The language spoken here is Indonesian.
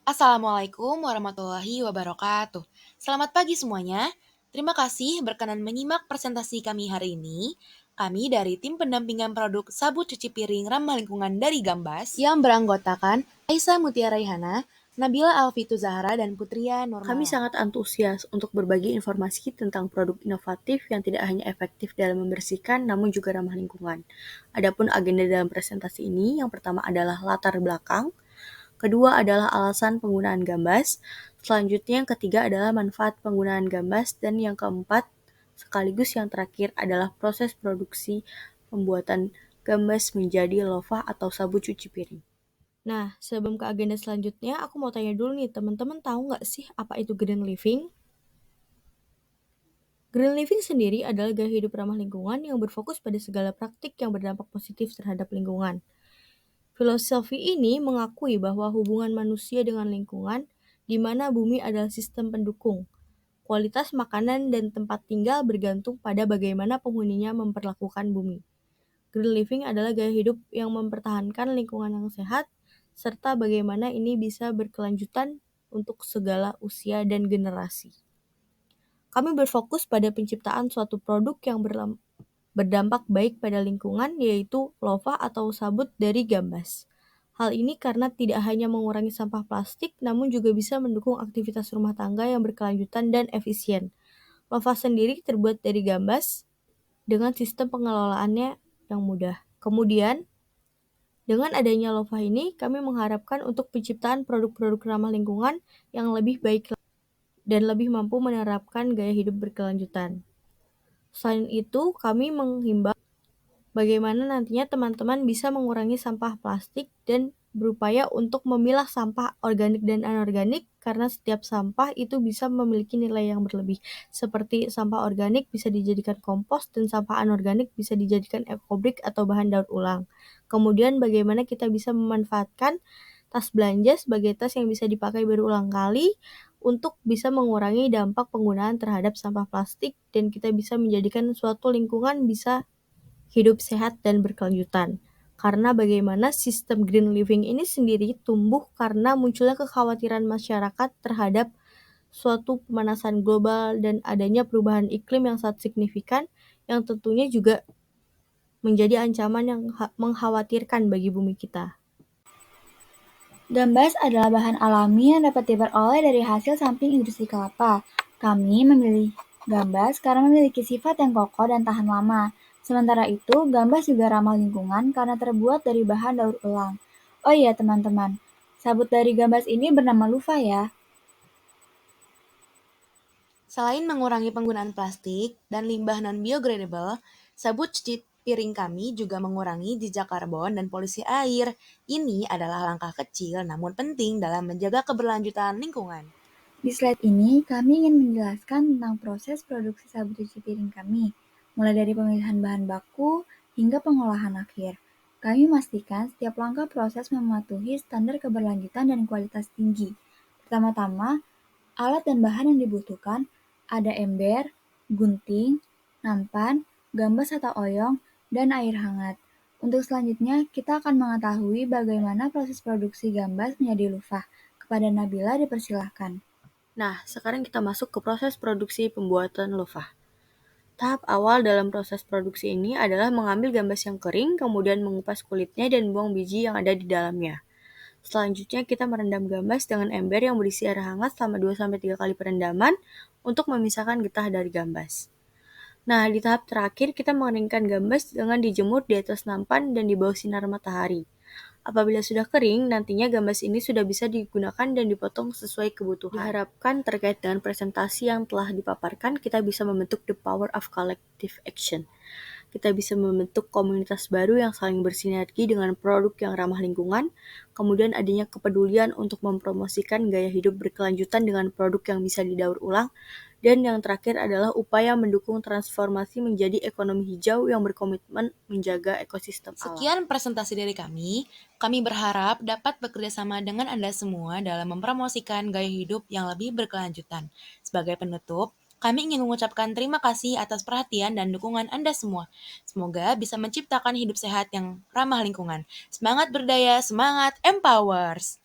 Assalamualaikum warahmatullahi wabarakatuh. Selamat pagi semuanya. Terima kasih berkenan menyimak presentasi kami hari ini. Kami dari tim pendampingan produk sabut cuci piring ramah lingkungan dari Gambas yang beranggotakan Aisyah Mutia Raihana, Nabila Alfitu Zahra, dan Putria Nurmala. Kami sangat antusias untuk berbagi informasi tentang produk inovatif yang tidak hanya efektif dalam membersihkan, namun juga ramah lingkungan. Adapun agenda dalam presentasi ini, yang pertama adalah latar belakang, kedua adalah alasan penggunaan Gambas, selanjutnya yang ketiga adalah manfaat penggunaan Gambas, dan yang keempat, sekaligus yang terakhir adalah proses produksi pembuatan Gambas menjadi loofah atau sabun cuci piring. Nah, sebelum ke agenda selanjutnya, aku mau tanya dulu nih, teman-teman tahu nggak sih apa itu green living? Green living sendiri adalah gaya hidup ramah lingkungan yang berfokus pada segala praktik yang berdampak positif terhadap lingkungan. Filosofi ini mengakui bahwa hubungan manusia dengan lingkungan, di mana bumi adalah sistem pendukung. Kualitas makanan dan tempat tinggal bergantung pada bagaimana penghuninya memperlakukan bumi. Green living adalah gaya hidup yang mempertahankan lingkungan yang sehat, serta bagaimana ini bisa berkelanjutan untuk segala usia dan generasi. Kami berfokus pada penciptaan suatu produk yang berdampak baik pada lingkungan, yaitu loofah atau sabut dari Gambas. Hal ini karena tidak hanya mengurangi sampah plastik, namun juga bisa mendukung aktivitas rumah tangga yang berkelanjutan dan efisien. Loofah sendiri terbuat dari Gambas dengan sistem pengelolaannya yang mudah. Kemudian, dengan adanya loofah ini, kami mengharapkan untuk penciptaan produk-produk ramah lingkungan yang lebih baik dan lebih mampu menerapkan gaya hidup berkelanjutan. Selain itu, kami menghimbau bagaimana nantinya teman-teman bisa mengurangi sampah plastik dan berupaya untuk memilah sampah organik dan anorganik karena setiap sampah itu bisa memiliki nilai yang berlebih. Seperti sampah organik bisa dijadikan kompos dan sampah anorganik bisa dijadikan ekobrik atau bahan daur ulang. Kemudian bagaimana kita bisa memanfaatkan tas belanja sebagai tas yang bisa dipakai berulang kali untuk bisa mengurangi dampak penggunaan terhadap sampah plastik dan kita bisa menjadikan suatu lingkungan bisa hidup sehat dan berkelanjutan. Karena bagaimana sistem green living ini sendiri tumbuh karena munculnya kekhawatiran masyarakat terhadap suatu pemanasan global dan adanya perubahan iklim yang sangat signifikan yang tentunya juga menjadi ancaman yang mengkhawatirkan bagi bumi kita. Gambas adalah bahan alami yang dapat diperoleh dari hasil samping industri kelapa. Kami memilih gambas karena memiliki sifat yang kokoh dan tahan lama. Sementara itu, gambas juga ramah lingkungan karena terbuat dari bahan daur ulang. Oh iya teman-teman, sabut dari gambas ini bernama Lufa ya. Selain mengurangi penggunaan plastik dan limbah non-biodegradable, sabut cuci piring kami juga mengurangi jejak karbon dan polusi air. Ini adalah langkah kecil namun penting dalam menjaga keberlanjutan lingkungan. Di slide ini, kami ingin menjelaskan tentang proses produksi sabut cuci piring kami, mulai dari pemilihan bahan baku hingga pengolahan akhir. Kami memastikan setiap langkah proses mematuhi standar keberlanjutan dan kualitas tinggi. Pertama-tama, alat dan bahan yang dibutuhkan ada ember, gunting, nampan, gambas atau oyong, dan air hangat. Untuk selanjutnya, kita akan mengetahui bagaimana proses produksi gambas menjadi lufah. Kepada Nabila dipersilahkan. Nah, sekarang kita masuk ke proses produksi pembuatan loofah. Tahap awal dalam proses produksi ini adalah mengambil gambas yang kering, kemudian mengupas kulitnya dan buang biji yang ada di dalamnya. Selanjutnya kita merendam gambas dengan ember yang berisi air hangat selama 2-3 kali perendaman untuk memisahkan getah dari gambas. Nah, di tahap terakhir kita mengeringkan gambas dengan dijemur di atas nampan dan di bawah sinar matahari. Apabila sudah kering, nantinya gambas ini sudah bisa digunakan dan dipotong sesuai kebutuhan. Diharapkan terkait dengan presentasi yang telah dipaparkan, kita bisa membentuk the power of collective action. Kita bisa membentuk komunitas baru yang saling bersinergi dengan produk yang ramah lingkungan, kemudian adanya kepedulian untuk mempromosikan gaya hidup berkelanjutan dengan produk yang bisa didaur ulang, dan yang terakhir adalah upaya mendukung transformasi menjadi ekonomi hijau yang berkomitmen menjaga ekosistem alam. Sekian presentasi dari kami. Kami berharap dapat bekerja sama dengan Anda semua dalam mempromosikan gaya hidup yang lebih berkelanjutan. Sebagai penutup, kami ingin mengucapkan terima kasih atas perhatian dan dukungan Anda semua. Semoga bisa menciptakan hidup sehat yang ramah lingkungan. Semangat berdaya, semangat empowers!